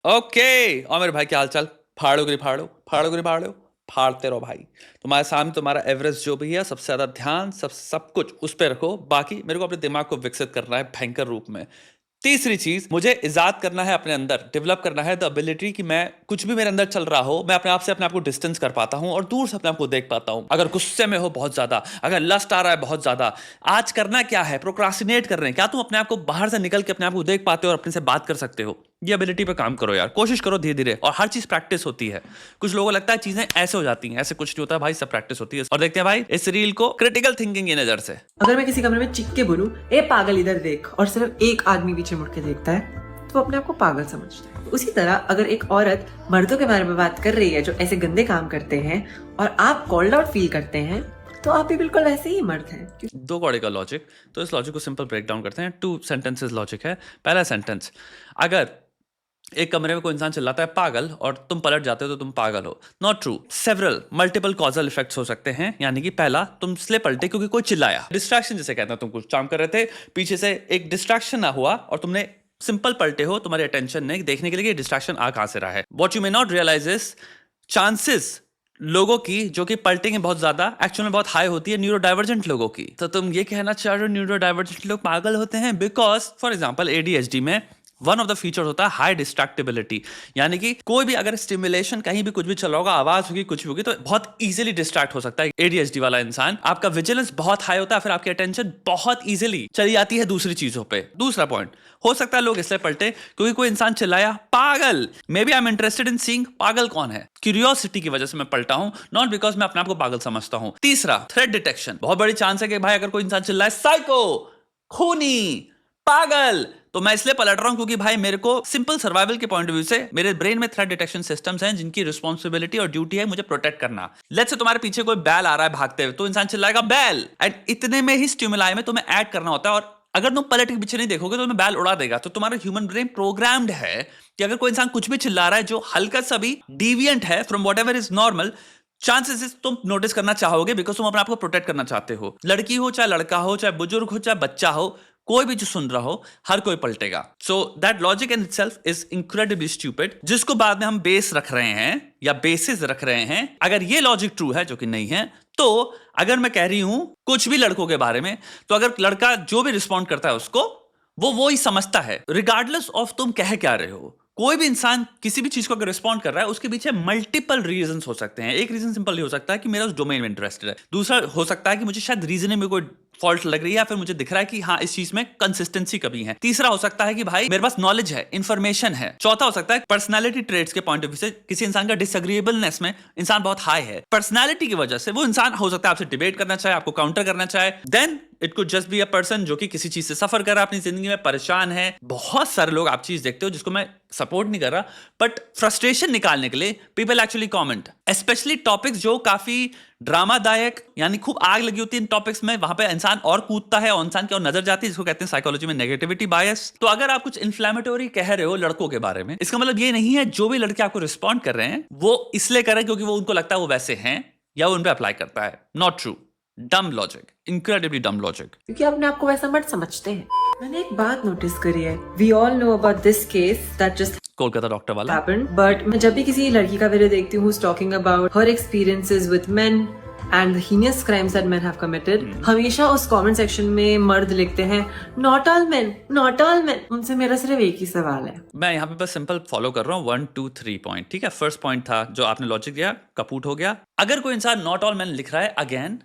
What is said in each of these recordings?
Okay. और मेरे भाई क्या हाल चाल? फाड़ो गिरी फाड़ो, फाड़ो गिरी फाड़ो, फाड़ते रहो भाई। तुम्हारे सामने तुम्हारा एवरेस्ट जो भी है, सबसे ज्यादा ध्यान सब कुछ उस पर रखो। बाकी मेरे को अपने दिमाग को विकसित करना है भयंकर रूप में। तीसरी चीज, मुझे इजाद करना है अपने अंदर, डेवलप करना है द एबिलिटी कि मैं कुछ भी मेरे अंदर चल रहा हो, मैं अपने आप से अपने आप को डिस्टेंस कर पाता हूं और दूर से अपने आप को देख पाता हूं। अगर गुस्से में हो बहुत ज्यादा, अगर लस्ट आ रहा है बहुत ज्यादा, आज करना क्या है, प्रोक्रास्टिनेट कर रहे हैं क्या, तुम अपने आप को बाहर से निकल के अपने आप को देख पाते हो और अपने से बात कर सकते हो। ये एबिलिटी पे काम करो यार, कोशिश करो धीरे धीरे। और हर चीज प्रैक्टिस होती है। कुछ लोगों को लगता है चीजें ऐसे हो जाती हैं, ऐसे कुछ नहीं होता भाई, सब प्रैक्टिस होती है। और देखते हैं भाई इस रील को क्रिटिकल थिंकिंग की नजर से। अगर मैं किसी कमरे में चीख के बोलूं, ए पागल इधर देख, और सिर्फ एक आदमी पीछे मुड़ के देखता है, तो वो अपने आप को पागल समझता है। उसी तरह अगर एक औरत मर्दों के बारे में बात कर रही है जो ऐसे गंदे काम करते हैं, और आप कॉल्ड आउट फील करते हैं, तो आप भी बिल्कुल वैसे ही मर्द हैं। दो कौड़े का लॉजिक, तो इस लॉजिक को सिंपल ब्रेक डाउन करते हैं। 2 सेंटेंसेस लॉजिक है। पहला सेंटेंस, अगर एक कमरे में कोई इंसान चिल्लाता है पागल और तुम पलट जाते हो तो तुम पागल हो, not true. Several multiple causal effects हो सकते हैं। यानी कि पहला, तुम इसलिए पलटे क्योंकि कोई चिल्लाया, डिस्ट्रैक्शन जिसे कहते हैं। तुम कुछ काम कर रहे थे, पीछे से एक डिस्ट्रैक्शन ना हुआ और तुमने सिंपल पलटे हो, तुम्हारी अटेंशन ने देखने के लिए डिस्ट्रैक्शन आ कहां से रहा है। What you may not realize is chances लोगों की जो कि पलटेंगे बहुत ज्यादा, एक्चुअल में बहुत हाई होती है न्यूरो डाइवर्जेंट लोगों की। तो तुम ये कहना चाह रहे हो न्यूरो डाइवर्जेंट लोग पागल होते हैं? बिकॉज फॉर एग्जाम्पल एडीएचडी में वन ऑफ द फीचर होता है हाई डिस्ट्रैक्टिबिलिटी। यानी कि कोई भी अगर स्टिमुलेशन कहीं भी कुछ भी चल रहा होगा, आवाज होगी, कुछ भी होगी, तो बहुत इजीली डिस्ट्रैक्ट हो सकता है एडीएचडी वाला इंसान। आपका विजिलेंस बहुत हाई होता है, फिर आपकी अटेंशन बहुत इजीली चली जाती है दूसरी चीजों पे। दूसरा पॉइंट, हो सकता है लोग इसलिए पलटे क्योंकि कोई इंसान चिल्लाया पागल, maybe I am interested in seeing पागल कौन है, क्यूरियोसिटी की वजह से मैं पलटा हूं, नॉट बिकॉज मैं अपने आप को पागल समझता हूं। तीसरा, थ्रेट डिटेक्शन। बहुत बड़ी चांस है कि भाई अगर कोई इंसान चिल्लाए साइको, खूनी, पागल, तो मैं इसलिए पलट रहा हूं क्योंकि भाई मेरे को सिंपल सर्वाइवल के पॉइंट ऑफ व्यू से मेरे ब्रेन में थ्रेट डिटेक्शन सिस्टम्स हैं जिनकी रिस्पांसिबिलिटी और ड्यूटी है मुझे प्रोटेक्ट करना। लेट्स से तुम्हारे पीछे कोई बैल आ रहा है भागते हुए, तो इंसान चिल्लाएगा बैल, एंड इतने में ही स्टिमुलाई में तुम्हें ऐड करना होता है। और अगर तुम पलट के पीछे नहीं देखोगे तो तुम्हें बैल उड़ा देगा। तो तुम्हारा ह्यूमन ब्रेन प्रोग्राम्ड है कि अगर कोई इंसान कुछ भी चिल्ला रहा है जो हल्का सा भी डिविएंट है from whatever is normal, chances तुम नोटिस करना चाहोगे बिकॉज तुम अपने आप को प्रोटेक्ट करना चाहते हो। लड़की हो चाहे लड़का हो, चाहे बुजुर्ग हो चाहे बच्चा हो, कोई भी जो सुन रहा हो, हर कोई पलटेगा। So that logic in itself is incredibly stupid, जिसको बाद में हम बेस रख रहे हैं या बेसिस रख रहे हैं। अगर ये लॉजिक ट्रू है, जो कि नहीं है, तो अगर मैं कह रही हूं कुछ भी लड़कों के बारे में, तो अगर लड़का जो भी रिस्पॉन्ड करता है उसको वो ही समझता है, रिगार्डलेस ऑफ तुम कह क्या रहे हो। कोई भी इंसान किसी भी चीज को अगर रिस्पॉन्ड कर रहा है, उसके पीछे मल्टीपल रीजंस हो सकते हैं। एक रीजन सिंपल ही हो सकता है कि मेरा उस डोमेन में इंटरेस्टेड है। दूसरा हो सकता है कि मुझे शायद रीजनिंग में कोई फॉल्ट लग रही है, या फिर मुझे दिख रहा है कि हाँ इस चीज में कंसिस्टेंसी कमी है। तीसरा हो सकता है कि भाई मेरे पास नॉलेज है, इंफॉर्मेशन है। चौथा हो सकता है पर्सनालिटी ट्रेट्स के पॉइंट ऑफ व्यू से किसी इंसान का डिसएग्रीएबलनेस में इंसान बहुत हाई है। पर्सनालिटी की वजह से वो इंसान हो सकता है आपसे डिबेट करना चाहे, आपको काउंटर करना चाहे। Then it could just be a person जो कि किसी चीज से सफर कर रहा है, अपनी जिंदगी में परेशान है। बहुत सारे लोग आप चीज देखते हो जिसको मैं सपोर्ट नहीं कर रहा, बट फ्रस्ट्रेशन निकालने के लिए people actually comment, specially topics जो काफी ड्रामादायक, यानी खूब आग लगी होती है इन टॉपिक्स में, वहां पे इंसान और कूदता है और इंसान की और नजर जाती है, जिसको कहते हैं साइकोलॉजी में नेगेटिविटी बायस। तो अगर आप कुछ इन्फ्लेमेटोरी कह रहे हो लड़कों के बारे में, इसका मतलब ये नहीं है जो भी लड़के आपको रिस्पॉन्ड कर रहे हैं वो इसलिए कर रहे हैं क्योंकि वो उनको लगता है वो वैसे हैं या वो उन पे अप्लाई करता है। Not true. डम लॉजिक, इनक्रेडिबली डम लॉजिक। क्योंकि अपने आप को वैसा मत समझते हैं। मैंने एक बात नोटिस करी है, we all know about this case that just Kolkata doctor वाला happened, but मैं जब भी किसी लड़की का वीडियो देखती हूँ who's talking about her experiences with men and the heinous crimes that men have committed, हमेशा उस comment section में मर्द लिखते हैं not all men, not all men। उनसे मेरा सिर्फ एक ही सवाल है। मैं यहाँ पे बस सिंपल फॉलो कर रहा हूँ 1 2 3 पॉइंट, ठीक है। फर्स्ट पॉइंट था जो आपने लॉजिक दिया, कपूट हो गया। अगर कोई इंसान नॉट ऑल मैन लिख रहा है, अगेन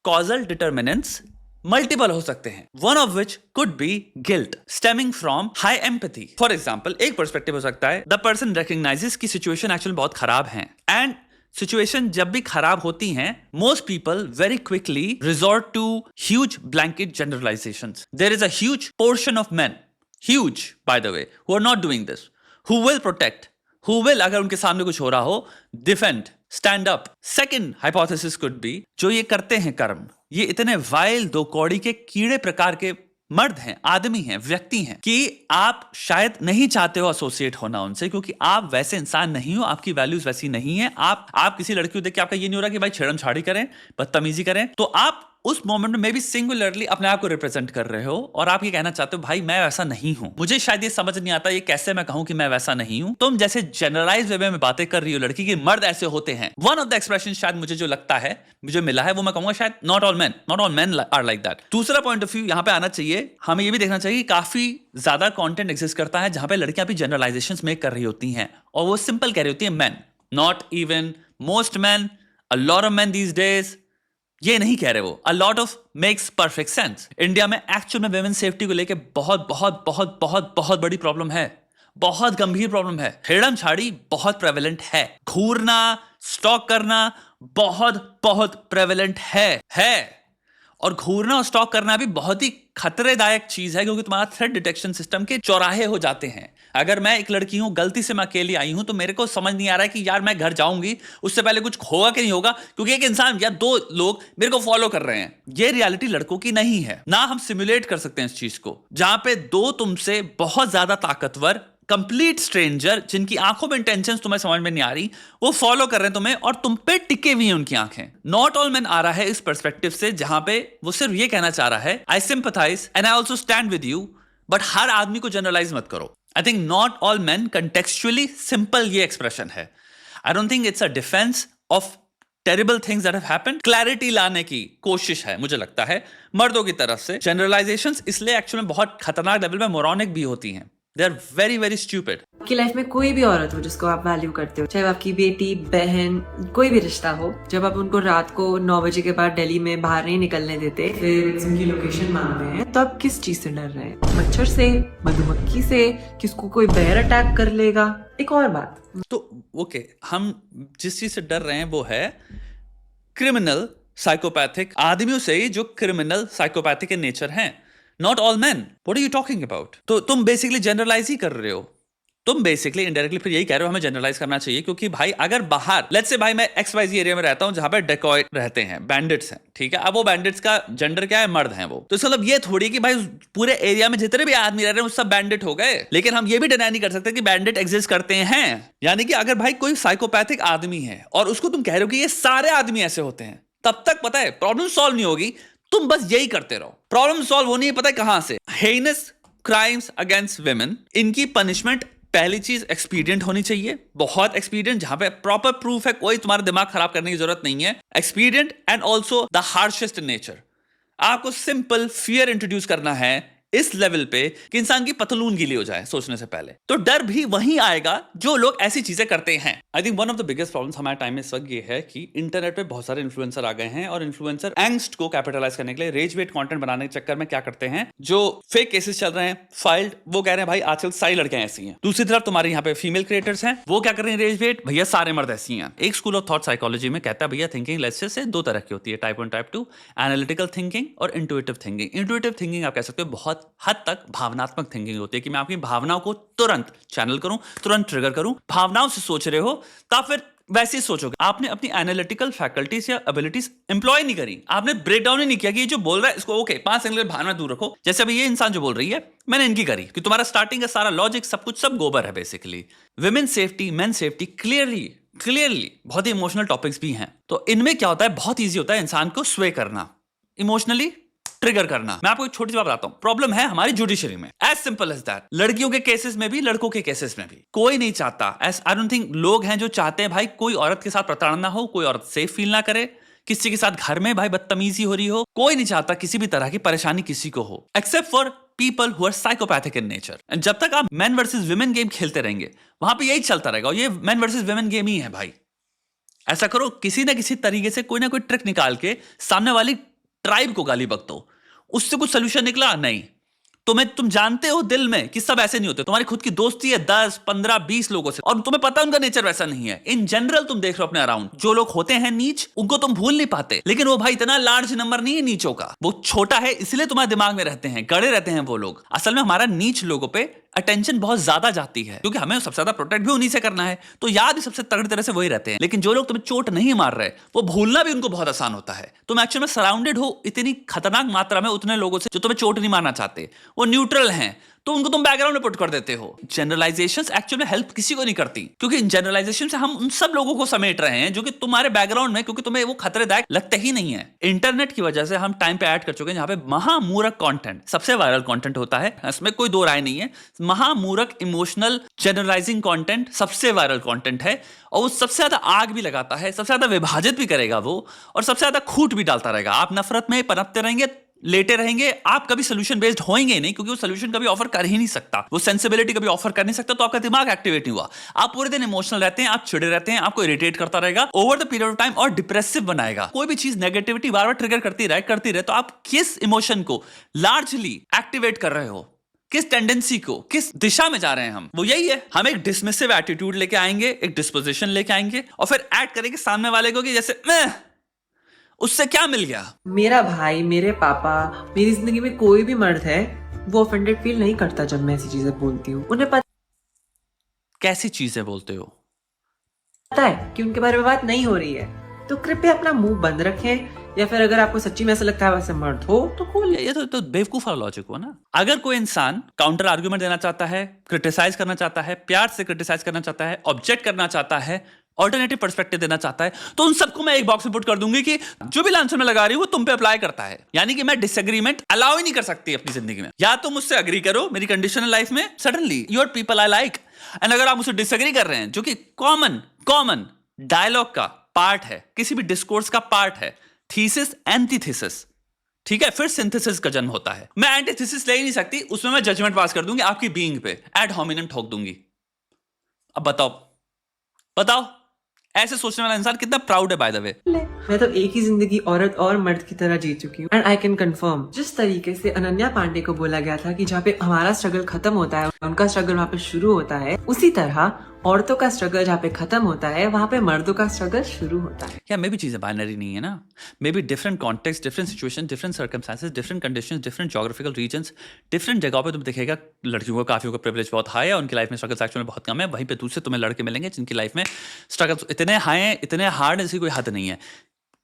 कॉजल डिटर्मिनेंट्स मल्टीपल हो सकते हैं, one of which could be guilt stemming from high empathy. For example, एक पर्सपेक्टिव हो सकता है द पर्सन रिकॉग्नाइजेस की सिचुएशन एक्चुअली बहुत खराब है, एंड सिचुएशन जब भी खराब होती हैं, most people very quickly resort to huge blanket generalizations. There is a huge portion of men, huge by the way, who are not doing this, who will protect, who will, अगर उनके सामने कुछ हो रहा हो, defend, stand up. Second hypothesis could be, जो ये करते हैं कर्म, ये इतने वाइल दो कौड़ी के कीड़े प्रकार के मर्द हैं, आदमी हैं, व्यक्ति हैं, कि आप शायद नहीं चाहते हो एसोसिएट होना उनसे, क्योंकि आप वैसे इंसान नहीं हो, आपकी वैल्यूज वैसी नहीं है। आप किसी लड़की को देख के आपका ये नहीं हो रहा कि भाई छेड़म छाड़ी करें, बदतमीजी करें, तो आप उस मोमेंट में मे बी सिंगुलरली अपने आप को रिप्रेजेंट कर रहे हो और आप ये कहना चाहते हो भाई मैं वैसा नहीं हूं। मुझे शायद ये समझ नहीं आता ये कैसे मैं कहूं कि मैं वैसा नहीं हूं। तुम जैसे जनरलाइज वे में बातें कर रही हो लड़की की, मर्द ऐसे होते हैं। वन ऑफ द एक्सप्रेशन शायद मुझे जो लगता है, मुझे मिला है, वो मैं कहूंगा शायद not all man are like that. दूसरा पॉइंट ऑफ व्यू यहां पे आना चाहिए, हमें ये भी देखना चाहिए काफी ज्यादा कंटेंट एग्जिस्ट करता है जहां पे लड़कियां भी जनरलाइजेशंस मेक कर रही होती हैं और वो सिंपल कह रही होती है man, not even most man, a lot of man these days, ये नहीं कह रहे वो। A lot of makes perfect sense. India में एक्चुअल में वुमेन सेफ्टी को लेके बहुत बहुत बहुत बहुत बहुत बड़ी प्रॉब्लम है, बहुत गंभीर प्रॉब्लम है। हेड़म छाड़ी बहुत प्रेवलेंट है, घूरना स्टॉक करना बहुत बहुत प्रेवलेंट है। और घूरना और स्टॉक करना भी बहुत ही खतरेदायक चीज है क्योंकि तुम्हारा थ्रेट डिटेक्शन सिस्टम के चौराहे हो जाते हैं। अगर मैं एक लड़की हूं, गलती से मैं अकेली आई हूं, तो मेरे को समझ नहीं आ रहा है कि यार मैं घर जाऊंगी उससे पहले कुछ होगा कि नहीं होगा, क्योंकि एक इंसान या दो लोग मेरे को फॉलो कर रहे हैं। ये रियलिटी लड़कों की नहीं है ना, हम सिमुलेट कर सकते हैं इस चीज को, जहां पे दो तुमसे बहुत ज्यादा ताकतवर कंप्लीट स्ट्रेंजर जिनकी आंखों में इंटेंशंस तुम्हें समझ में नहीं आ रही, वो फॉलो कर रहे हैं तुम्हें और तुम पे टिके हुई हैं उनकी आंखें। नॉट ऑल मैन आ रहा है इस पर्सपेक्टिव से जहां पे वो सिर्फ ये कहना चाह रहा है I sympathise and I also stand with you, but हर आदमी को जनरलाइज मत करो। I think not all man contextually simple ये एक्सप्रेशन है। I don't think it's a defence of terrible things that have happened. Clarity लाने की कोशिश है मुझे लगता है मर्दों की तरफ से। जनरलाइजेशंस इसलिए एक्चुअली में बहुत खतरनाक लेवल में मोरॉनिक भी होती हैं। They are very very stupid. आपकी लाइफ में कोई भी औरत हो जिसको आप वैल्यू करते हो, चाहे वो आपकी बेटी, बहन, कोई भी रिश्ता हो, जब आप उनको रात को 9 बजे के बाद दिल्ली में बाहर नहीं निकलने देते, फिर उनकी लोकेशन मांगते हैं, तो आप किस चीज से डर रहे हैं? मच्छर से, मधुमक्खी से, किसको कोई बेयर अटैक कर लेगा? एक और बात, तो ओके, हम जिस चीज से डर रहे हैं वो है क्रिमिनल साइकोपैथिक आदमियों से ही जो क्रिमिनल साइकोपैथिक इन नेचर हैं। Not all men. What are you talking about? तो तुम बेसिकली जनरलाइज ही कर रहे हो। तुम बेसिकली इनडायरेक्टली फिर यही कह रहे हो हमें जनरलाइज करना चाहिए, क्योंकि भाई अगर बाहर लेट्स से भाई मैं XYZ एरिया में रहता हूं जहां पे डेकॉय रहते हैं, बैंडिट्स हैं, ठीक है। अब वो बैंडिट्स का जेंडर क्या है? मर्द हैं वो। तो इसका मतलब ये थोड़ी कि भाई पूरे एरिया में जितने भी आदमी रह रहे हैं वो सब बैंडिट हो गए। लेकिन हम ये भी डिनाई नहीं कर सकते कि बैंडिट एग्जिस्ट करते हैं। यानी कि अगर भाई कोई साइकोपैथिक आदमी है और उसको तुम कह रहे हो कि ये सारे आदमी ऐसे होते हैं, तब तक पता है प्रॉब्लम सॉल्व नहीं होगी। तुम बस यही करते रहो, प्रॉब्लम सॉल्व होनी है पता है कहां से? हेनस क्राइम्स अगेंस्ट विमेन, इनकी पनिशमेंट पहली चीज एक्सपीडिएंट होनी चाहिए, बहुत एक्सपीडिएंट, जहां पे प्रॉपर प्रूफ है, कोई तुम्हारा दिमाग खराब करने की जरूरत नहीं है। Expedient and also the harshest in nature. आपको सिंपल फियर इंट्रोड्यूस करना है इस लेवल पे कि इंसान की पतलून गीली हो जाए सोचने से पहले। तो डर भी वहीं आएगा जो लोग ऐसी चीजें करते हैं। I think one of the biggest problems हमारे टाइम में इस वक्त ये है कि इंटरनेट पे बहुत सारे इन्फ्लुएंसर आ गए हैं और इन्फ्लुएंसर एंग्स्ट को कैपिटलाइज करने के लिए रेज बेट कंटेंट बनाने के चक्कर में क्या करते हैं, जो फेक केसेस चल रहे हैं फाइल्ड, वो कह रहे हैं भाई आजकल सारी लड़कियां ऐसी हैं। दूसरी तरफ तुम्हारे यहाँ पे फीमेल क्रिएटर्स हैं, वो क्या कर रहे हैं रेज बेट, भैया सारे मर्द ऐसी हैं। एक स्कूल ऑफ थॉट साइकोलॉजी में कहता है भैया थिंकिंग लेट्स से दो तरह की होती है, टाइप 1 टाइप 2, एनालिटिकल थिंकिंग और इंट्यूटिव थिंकिंग। इंट्यूटिव थिंकिंग आप कह सकते हो बहुत हद तक भावनात्मक थिंकिंग होती है कि मैं आपकी भावनाओं को तुरंत चैनल करूं, तुरंत ट्रिगर करूं। भावनाओं से सोच रहे हो तो फिर वैसे ही सोचोगे। आपने अपनी एनालिटिकल फैकल्टीज या एबिलिटीज एम्प्लॉय नहीं करी, आपने ब्रेक डाउन ही नहीं किया कि ये जो बोल रहा है इसको ओके 5 सेकंड भावना दूर रखो। जैसे अभी ये इंसान जो बोल रही है मैंने इनकी करी कि तुम्हारा स्टार्टिंग का सारा लॉजिक सब कुछ सब गोबर है basically. Women safety, main safety clearly बहुत ही इमोशनल टॉपिक्स भी हैं। तो इनमें क्या होता है, बहुत ईजी होता है इंसान को स्वे करना, इमोशनली ट्रिगर करना। मैं आपको एक छोटी सी बात बताता हूं, प्रॉब्लम है हमारी जुडिशरी में, एज सिंपल एज दैट। लड़कियों के केसेस में भी, लड़कों के केसेस में भी कोई नहीं चाहता, एज आई डोंट थिंक लोग हैं जो चाहते हैं भाई कोई औरत के साथ प्रताड़ना हो, कोई औरत सेफ फील ना करे, किसी के साथ घर में भाई बदतमीजी हो रही हो, कोई नहीं चाहता किसी भी तरह की परेशानी किसी को हो, except for people who are psychopathic in nature. And जब तक आप मैन वर्सेस विमेन गेम खेलते रहेंगे वहां पे यही चलता रहेगा, और ये मैन वर्सेस विमेन गेम ही है भाई। ऐसा करो किसी ना किसी तरीके से कोई ना कोई ट्रिक निकाल के सामने वाली ट्राइब को गाली बक दो, उससे कुछ सोल्यूशन निकला नहीं। तुम जानते हो दिल में कि सब ऐसे नहीं होते। तुम्हारी खुद की दोस्ती है 10, 15, 20 लोगों से और तुम्हें पता है उनका नेचर वैसा नहीं है। इन जनरल तुम देख रहे हो अपने अराउंड जो लोग होते हैं नीच, उनको तुम भूल नहीं पाते, लेकिन वो भाई इतना लार्ज नंबर नहीं है नीचों का, वो छोटा है इसलिए तुम्हारे दिमाग में रहते हैं, गड़े रहते हैं वो लोग। असल में हमारा नीच लोगों पे अटेंशन बहुत ज्यादा जाती है क्योंकि हमें सबसे ज्यादा प्रोटेक्ट भी उन्हीं से करना है, तो याद भी सबसे तगड़ी तरह से वही रहते हैं। लेकिन जो लोग तुम्हें चोट नहीं मार रहे वो भूलना भी उनको बहुत आसान होता है। तुम एक्चुअली में सराउंडेड हो इतनी खतरनाक मात्रा में उतने लोगों से जो तुम्हें चोट नहीं मारना चाहते, वो न्यूट्रल हैं, तो उनको तुम बैकग्राउंड में पुट कर देते हो। जनरलाइजेशंस एक्चुअली में हेल्प किसी को नहीं करती, क्योंकि इन जनरलाइजेशन से हम उन सब लोगों को समेट रहे हैं जो कि तुम्हारे बैकग्राउंड में, क्योंकि तुम्हें वो खतरेदायक लगते ही नहीं है। इंटरनेट की वजह से हम टाइम पे ऐड कर चुके हैं जहां पे महामूरख कंटेंट सबसे वायरल कंटेंट होता है, इसमें कोई दो राय नहीं है। महामूरख इमोशनल जनरलाइजिंग कंटेंट सबसे वायरल कंटेंट है, और वो सबसे ज्यादा आग भी लगाता है, सबसे ज्यादा विभाजित भी करेगा वो, और सबसे ज्यादा खूट भी डालता रहेगा। आप नफरत में पनपते रहेंगे, लेटे रहेंगे, आप कभी सोल्यूशन बेस्ड होएंगे नहीं, क्योंकि वो सोल्यूशन कभी ऑफर कर ही नहीं सकता, वो सेंसिबिलिटी कभी ऑफर कर नहीं सकता, तो आपका दिमाग एक्टिवेट नहीं हुआ। आप पूरे दिन इमोशनल रहते हैं, आप चिड़े रहते हैं, आपको इरिटेट करता रहेगा over the period of time, और डिप्रेसिव बनाएगा। कोई भी चीज नेगेटिविटी बार बार ट्रिगर करती रहे, तो आप किस इमोशन को लार्जली एक्टिवेट कर रहे हो, किस टेंडेंसी को, किस दिशा में जा रहे हैं हम, वो यही है। हम एक डिसमिसिव एटीट्यूड लेके आएंगे, एक डिस्पोजिशन लेके आएंगे, और फिर ऐड करेंगे सामने वाले को कि जैसे उससे क्या मिल गया। मेरा भाई, मेरे पापा, मेरी जिंदगी में कोई भी मर्द है, वो ऑफेंडेड फील नहीं करता जब मैं ऐसी चीजें बोलती हूँ। उन्हें कैसी चीजें बोलते हो? पता है कि उनके बारे में बात नहीं हो रही है, तो कृपया अपना मुंह बंद रखें, या फिर अगर आपको सच्ची में ऐसा लगता है वैसे मर्द हो तो बोल। ये तो बेवकूफ वाला लॉजिक हुआ ना। अगर कोई इंसान काउंटर आर्गुमेंट देना चाहता है, क्रिटिसाइज करना चाहता है, प्यार से क्रिटिसाइज करना चाहता है, ऑब्जेक्ट करना चाहता है, ऑल्टरनेटिव पर्सपेक्टिव देना चाहता है, तो उन सबको मैं एक बॉक्स में पुट कर दूंगी कि जो भी आंसर मैं लगा रही हूं वो तुम पे अप्लाई करता है। यानी कि मैं डिसएग्रीमेंट अलाउ ही नहीं कर सकती अपनी जिंदगी में। या तो मुझसे अग्री करो, मेरी कंडीशन है लाइफ में, suddenly your people I like, and अगर आप मुझसे डिसएग्री कर रहे हैं, जो कि कॉमन डायलॉग का पार्ट है, किसी भी डिस्कोर्स का पार्ट है, थीसिस एंटीथेसिस, ठीक है, फिर सिंथेसिस का जन्म होता है। मैं एंटीथेसिस ले ही नहीं सकती, उसमें मैं जजमेंट पास कर दूंगी आपकी बीइंग पे, एड होमिनम ठोक दूंगी। अब बताओ ऐसे सोचने वाला इंसान कितना प्राउड है बाय द वे। मैं तो एक ही जिंदगी औरत और मर्द की तरह जी चुकी हूँ, एंड आई कैन कंफर्म, जिस तरीके से अनन्या पांडे को बोला गया था कि जहाँ पे हमारा स्ट्रगल खत्म होता है उनका स्ट्रगल वहाँ पे शुरू होता है, उसी तरह औरतों का स्ट्रगल जहाँ पे खत्म होता है वहाँ पे मर्दों का स्ट्रगल शुरू होता है। या मे भी चीजें बाइनरी नहीं है ना, maybe different context, different situation, different circumstances, different conditions, different geographical regions, different जगहों पे तुम देखेगा लड़कियों को, काफियों का प्रिविलेज बहुत हाई है, उनकी लाइफ में स्ट्रगल्स एक्चुअली बहुत कम है। वहीं पे दूसरे तुम्हें लड़के मिलेंगे जिनकी लाइफ में स्ट्रगल्स इतने हाई हैं, इतने हार्ड है, इसकी कोई हद नहीं है।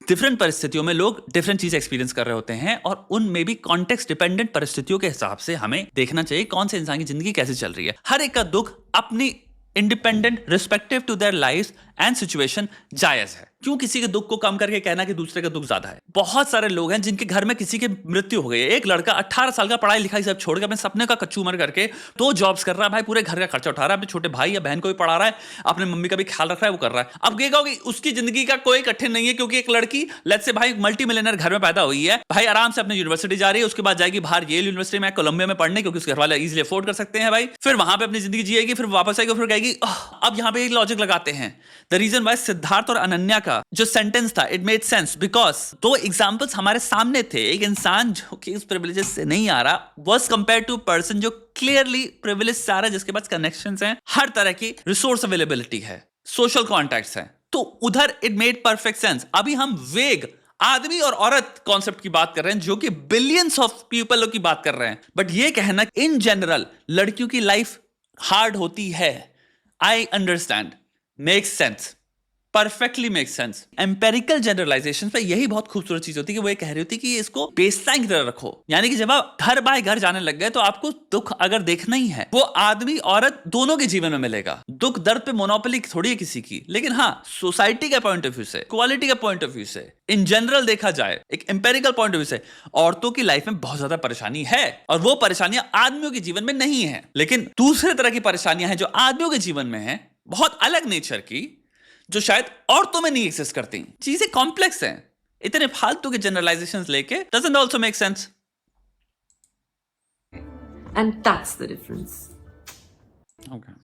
डिफरेंट परिस्थितियों में लोग डिफरेंट चीज एक्सपीरियंस कर रहे होते हैं, और उन में भी कॉन्टेक्स्ट डिपेंडेंट परिस्थितियों के हिसाब से हमें देखना चाहिए कौन से इंसान की जिंदगी कैसे चल रही है। हर एक का दुख अपनी independent respective to their life and situation जायज है। क्यों किसी के दुख को कम करके कहना कि दूसरे का दुख ज्यादा है? बहुत सारे लोग हैं जिनके घर में किसी की मृत्यु हो गई है। एक लड़का 18 साल का पढ़ाई लिखाई सब छोड़ के अपने सपने का कच्चू मर करके 2 जॉब्स कर रहा है, भाई पूरे घर का खर्चा उठा रहा है, अपने छोटे भाई या बहन को भी पढ़ा रहा है, अपने मम्मी का भी ख्याल रख रहा है, वो कर रहा है। अब ये कहोगे उसकी जिंदगी का कोई कठिन नहीं है, क्योंकि एक लड़की लेट्स से भाई मल्टी मिलियनर घर में पैदा हुई है, भाई आराम से अपने यूनिवर्सिटी जा रही है, उसके बाद जाएगी बाहर येल यूनिवर्सिटी में, कोलंबिया में पढ़ने, क्योंकि उसके घर वाले इजीली अफोर्ड कर सकते हैं भाई। फिर वहां पे अपनी जिंदगी जिएगी, फिर वापस आएगी, फिर कहेगी अब यहाँ पे एक लॉजिक लगाते हैं। द रीजन वाई सिद्धार्थ और अनन्या का जो सेंटेंस था, it made sense because 2 examples हमारे सामने थे। एक इंसान जो कि इस प्रिविलेजेस से नहीं आ रहा वाज कंपेयर टू पर्सन जो क्लियरली प्रिविलेज से आ रहा है, जिसके पास कनेक्शंस हैं, हर तरह की रिसोर्स अवेलेबिलिटी है, सोशल कॉन्टैक्ट्स हैं, तो उधर इट मेड परफेक्ट सेंस। अभी हम वेग आदमी और औरत कॉन्सेप्ट की बात कर रहे हैं, जो कि बिलियंस ऑफ पीपल की बात कर रहे हैं। बट ये कहना इन जनरल लड़कियों की लाइफ हार्ड होती है, I understand, makes sense, perfectly make sense. Empirical generalization पे यही बहुत खूबसूरत चीज होती है कि वो ये कह रही होती है कि इसको बेसलाइन की तरह रखो। यानी कि जब आप घर बाय घर जाने लग गए तो आपको दुख अगर देखना ही है, वो आदमी औरत दोनों के जीवन में मिलेगा। दुख दर्द पे मोनोपोली थोड़ी है किसी की, लेकिन हाँ सोसाइटी के पॉइंट ऑफ व्यू से, क्वालिटी के पॉइंट ऑफ व्यू से, इन जनरल देखा जाए, एक एम्पेरिकल पॉइंट ऑफ व्यू से, औरतों की लाइफ में बहुत ज्यादा परेशानी है, और वो परेशानियां आदमियों के जीवन में नहीं है। लेकिन दूसरे तरह की परेशानियां हैं जो आदमियों के जीवन में है, बहुत अलग नेचर की, जो शायद औरतों में नहीं एक्सिस्ट करती। चीजें कॉम्प्लेक्स हैं, इतने फालतू के जनरलाइजेशंस लेके doesn't also make sense. And that's the difference. Okay.